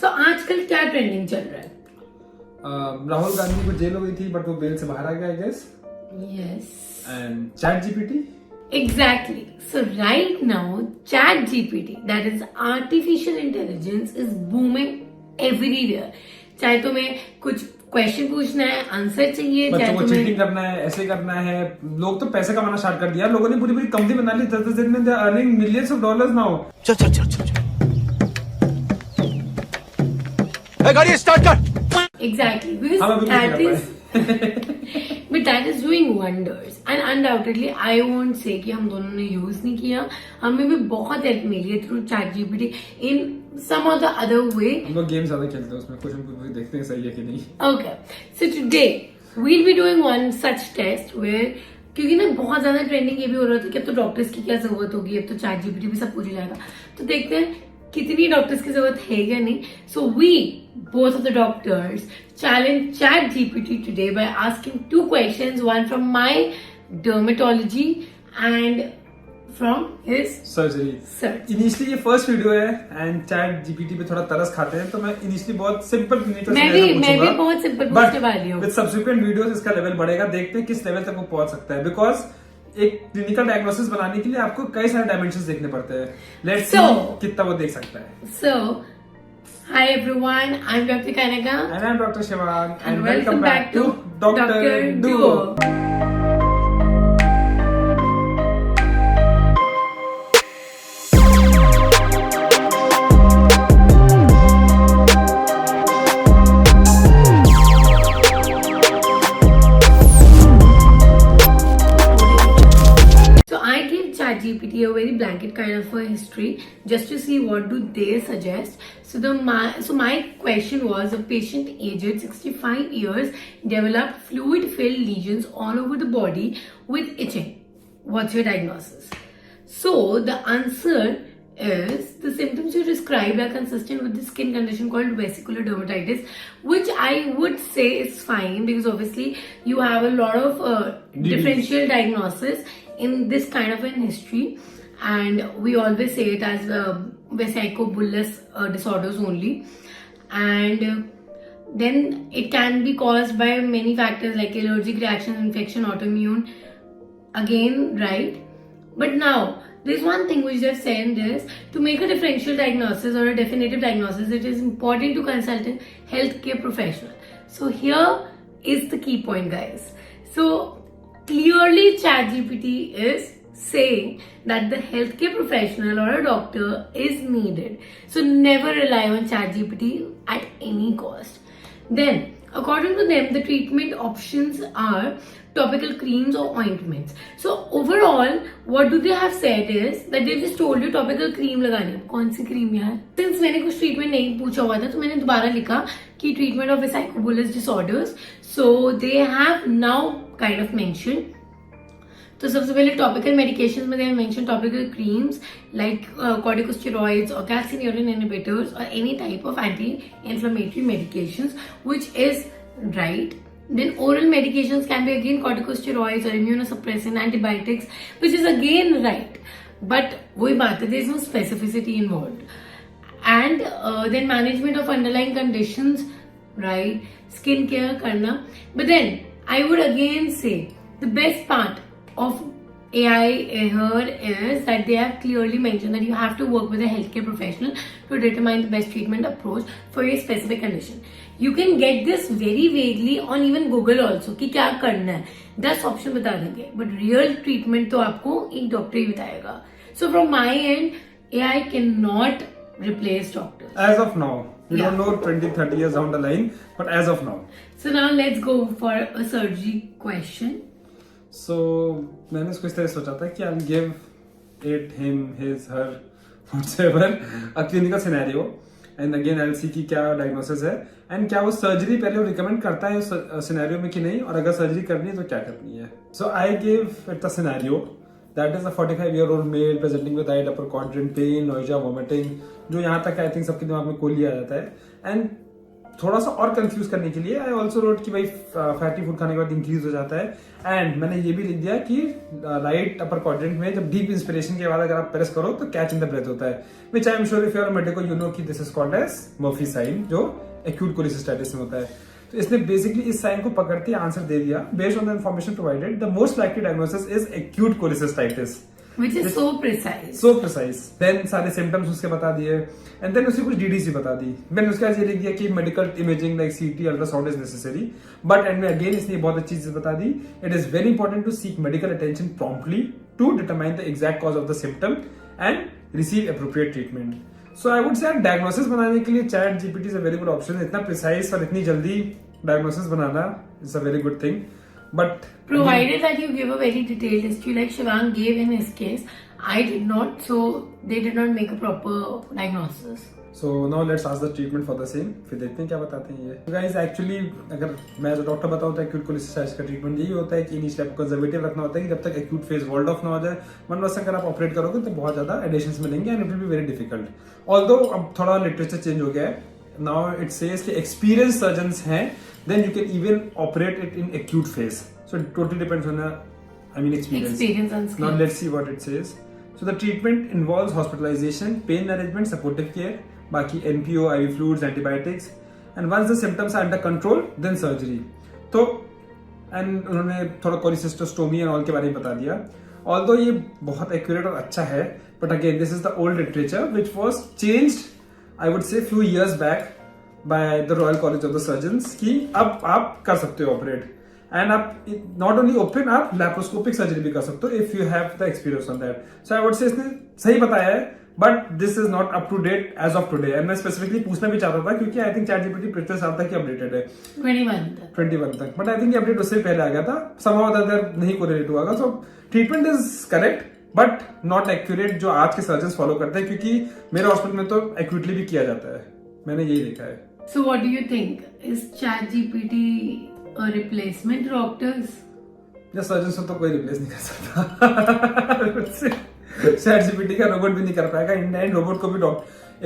So आजकल क्या trending चल रहा है? राहुल गांधी को जेल हो गई थी बट वो बेल से बाहर आ गया I guess. Yes. And ChatGPT. Exactly. So right now, ChatGPT, that is artificial intelligence, is booming everywhere. चाहे तुम्हें कुछ क्वेश्चन पूछना है, आंसर चाहिए, बच्चों चाहे को तुम्हें चीटिंग करना है, ऐसे करना है. लोग तो पैसे कमाना स्टार्ट कर दिया. लोगों ने पूरी पूरी कंपनी बना ली. 10 दिन में they are earning millions of dollars now. चल चल चल चल गाड़ी स्टार्ट कर. exactly because that is but that is doing wonders and undoubtedly I won't say कि हम दोनों ने यूज नहीं किया. हमें भी बहुत हेल्प मिली है through ChatGPT in some or the other way. हम लोग गेम ज्यादा खेलते हैं उसमें क्वेश्चन देखते हैं सही है कि नहीं. Okay, so today we'll be doing one such test where क्योंकि ना बहुत ज्यादा ट्रेंडिंग ये भी हो रहा था कि अब तो डॉक्टर्स की क्या जरूरत होगी, अब तो ChatGPT भी सब पूछ ही जाएगा. तो देखते हैं कितनी डॉक्टर्स की जरूरत है या नहीं. So we both of the doctors challenge ChatGPT today by asking 2 questions, one from my dermatology and from his surgery. search. Initially ये फर्स्ट वीडियो है एंड चैट जीपीटी पे थोड़ा तरस खाते हैं तो मैं इनिशियली बहुत सिंपल क्लिनिकल मैं भी बहुत सिंपल पूछने वाली हूँ. विद सब्सिक्वेंट वीडियोस इसका लेवल बढ़ेगा. देखते हैं किस लेवल तक वो पहुंच सकता है बिकॉज एक क्लिनिकल डायग्नोसिस बनाने के लिए आपको कई सारे डायमेंशंस देखने पड़ते हैं. लेट्स सी कितना वो देख सकता है. So, hi everyone, I'm Dr. Kanika. And I'm Dr. Shivang And welcome back to Dr. Duo. ChatGPT a very blanket kind of a history just to see what do they suggest. So my question was, a patient aged 65 years developed fluid-filled lesions all over the body with itching. What's your diagnosis? So the answer is the symptoms you described are consistent with the skin condition called vesicular dermatitis, which I would say is fine because obviously you have a lot of differential diagnosis in this kind of an history, and we always say it as vesicobullous disorders only, and then it can be caused by many factors like allergic reaction, infection, autoimmune again, right? But now there's one thing which they've said is to make a differential diagnosis or a definitive diagnosis, it is important to consult a healthcare professional. So here is the key point, guys. So clearly ChatGPT is saying that the healthcare professional or a doctor is needed. So never rely on ChatGPT at any cost. Then, according to them, the treatment options are topical creams or ointments. So overall, what do they have said is that they just told you topical cream लगानी. कौन सी cream यार? Since मैंने कुछ treatment नहीं पूछा हुआ था तो मैंने दोबारा लिखा कि treatment of vesicobullous disorders. So they have now kind of mentioned. तो सबसे पहले टॉपिकल मेडिकेशंस में they have mentioned topical creams like corticosteroids or calcineurin inhibitors or any type of anti-inflammatory medications, which is right. Then oral medications can be again corticosteroids or immunosuppressant antibiotics, which is again right. But वही बात है, there is no specificity involved. And then management of underlying conditions, right? Skin care करना. But then I would again say the best part of AI here is that they have clearly mentioned that you have to work with a healthcare professional to determine the best treatment approach for a specific condition. You can get this very vaguely on even Google also कि क्या करना है. 10 option बता देंगे but real treatment तो आपको एक doctor ही बताएगा. So from my end, AI cannot replace doctors. As of now. We don't know 20-30 years down the line, but as of now. So now let's go for a surgery question. So मैंने इसको इस तरह सोचा था कि I'll give it, him, his, her, whatever, a clinical scenario, and again I'll see कि क्या diagnosis है and क्या वो सर्जरी पहले वो recommend करता है उस सिनेरियो में कि नहीं, और अगर सर्जरी करनी है तो क्या करनी है. So I gave it the scenario. That is a 45-year-old male presenting with right upper quadrant pain, nausea, vomiting, जो यहाँ तक I think सबके दिमाग में कोली आ जाता है. And थोड़ा सा और कंफ्यूज करने के लिए आई ऑल्सो रोट कि भाई फैटी फूड खाने के बाद इंक्रीज हो जाता है। एंड मैंने ये भी लिख दिया कि राइट अपर क्वाड्रेंट में जब डीप इंस्पिरेशन के बाद अगर आप प्रेस करो तो कैच इन द ब्रेथ होता है, which I am sure if you are medical you know कि this is called as Murphy sign, जो एक्यूट कोलिसिस्टाइटिस में होता है। तो इसने बेसिकली इस साइन को पकड़ते आंसर दे दिया, based on the information provided the most likely diagnosis is acute cholecystitis, which is so precise. So precise. Then सारे सिम्टम्स उसके बता दिए एंड देन उसने कुछ डीडीसी बता दी। मैंने उसके बाद ये लिख दिया कि medical imaging like CT ultrasound is necessary, but end में अगेन इसने बहुत अच्छी चीज बता दी, it is very important to seek medical attention promptly to determine the exact cause of the symptom and receive appropriate treatment. So I would say diagnosis बनाने के लिए ChatGPT is a very good option. इतना precise और इतनी जल्दी diagnosis बनाना is a very good thing, but Provided that you give a very detailed history like Shivang gave in his case, I did not, so they did not make a proper diagnosis. So now let's ask the treatment for the same. फिर देखते हैं क्या बताते हैं ये। Guys actually अगर मैं as a doctor बताऊँ तो एक्यूट कोलिसिस्टाइटिस का ट्रीटमेंट यही होता है कि इनिशियली आपको कंजर्वेटिव रखना होता है कि जब तक एक्यूट फेज वॉल्ड ऑफ ना हो जाए, वरना अगर आप ऑपरेट करोगे तो बहुत ज्यादा एडिशंस मिलेंगे and it will be very difficult. Although अब थोड़ा लिटरेचर चेंज हो गया है, नाउ इट सेज कि एक्सपीरियंस सर्जन्स हैं then you can even operate it in acute phase. So it totally depends on experience. Experience and skills. Now let's see what it says. So the treatment involves hospitalization, pain management, supportive care, बाकी NPO, IV fluids, antibiotics, and once the symptoms are under control, then surgery. तो and उन्होंने थोड़ा cholecystectomy and all के बारे में बता दिया। Although ये बहुत accurate और अच्छा है, but again this is the old literature which was changed, I would say few years back by the Royal College of the Surgeons कि अब आप कर सकते हो ऑपरेट एंड आप नॉट ओनली ओपन, आप लैप्रोस्कोपिक सर्जरी भी कर सकते हो if you have the experience on that. So I would say इसने सही बताया है, but this is not up to date as of today. And मैं स्पेसिफिकली पूछना भी चाहता था क्योंकि आई थिंक चैट जीपीटी पिछले साल तक ही अपडेटेड है 21 तक, बट आई थिंक अपडेट उससे पहले आ गया था, समहाउ अदर नहीं कोरिलेट हुआ। सो treatment is correct but not accurate जो आज के सर्जन फॉलो करते हैं, क्योंकि मेरे हॉस्पिटल में तो एक्यूटली भी किया जाता है, मैंने यही देखा है। So what do you think? Is ChatGPT a replacement doctors? या सर्जन तो कोई रिप्लेस नहीं कर सकता। चैट जीपीटी का रोबोट भी नहीं कर पाएगा, इंडियन रोबोट को भी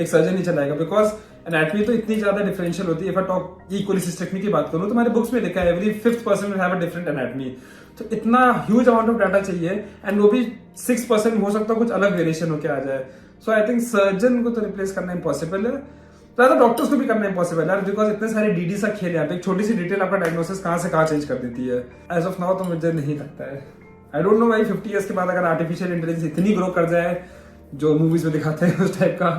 एक सर्जन नहीं चलाएगा, बिकॉज एनाटॉमी तो इतनी ज्यादा डिफरेंशियल होती है। इफ आई टॉक कोलिसिस्टेक्टमी की बात करूं तो हमारे बुक्स में लिखा है every 5th person will have a different anatomy। तो इतना ह्यूज अमाउंट ऑफ डाटा चाहिए एंड वो भी 6% हो सकता है कुछ अलग वेरिएशन होके आ जाए। सो आई थिंक सर्जन को तो रिप्लेस करना इम्पॉसिबल है, तो डॉक्टर्स को भी करना इम्पॉसिबल है, बिकॉज इतने सारे डीडी सा खेल है, एक छोटी सी डिटेल आपका डायग्नोसिस कहां से कहां चेंज कर देती है। एज ऑफ नाउ तो मुझे नहीं लगता है। आई डोंट नो भाई 50 years के बाद अगर आर्टिफिशियल इंटेलिजेंस इतनी ग्रो कर जाए जो मूवीज में दिखाते हैं उस टाइप का।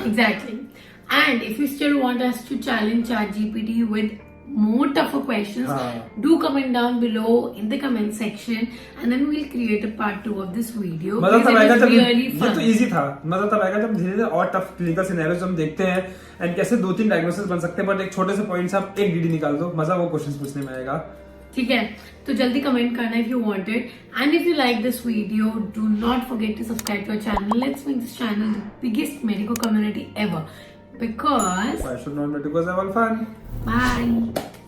Exactly. And if you still want us to challenge ChatGPT with more tougher questions, do comment down below in the comment section and then we'll create a part 2 of this video. मजा तब आएगा जब really ये तो easy था, मजा तब आएगा जब धीरे धीरे और टफ क्लिनिकल सिनेरियोस हम देखते हैं एंड कैसे 2-3 डायग्नोसिस बन सकते हैं, बट एक छोटे से पॉइंट से आप एक डीडी निकाल दो, मजा वो क्वेश्चंस पूछने में आएगा। ठीक है, तो जल्दी कमेंट करना if you want it, and if you like this video, do not forget to subscribe to our channel. Let's make this channel the biggest medical community ever, because I should not because I have fun. bye.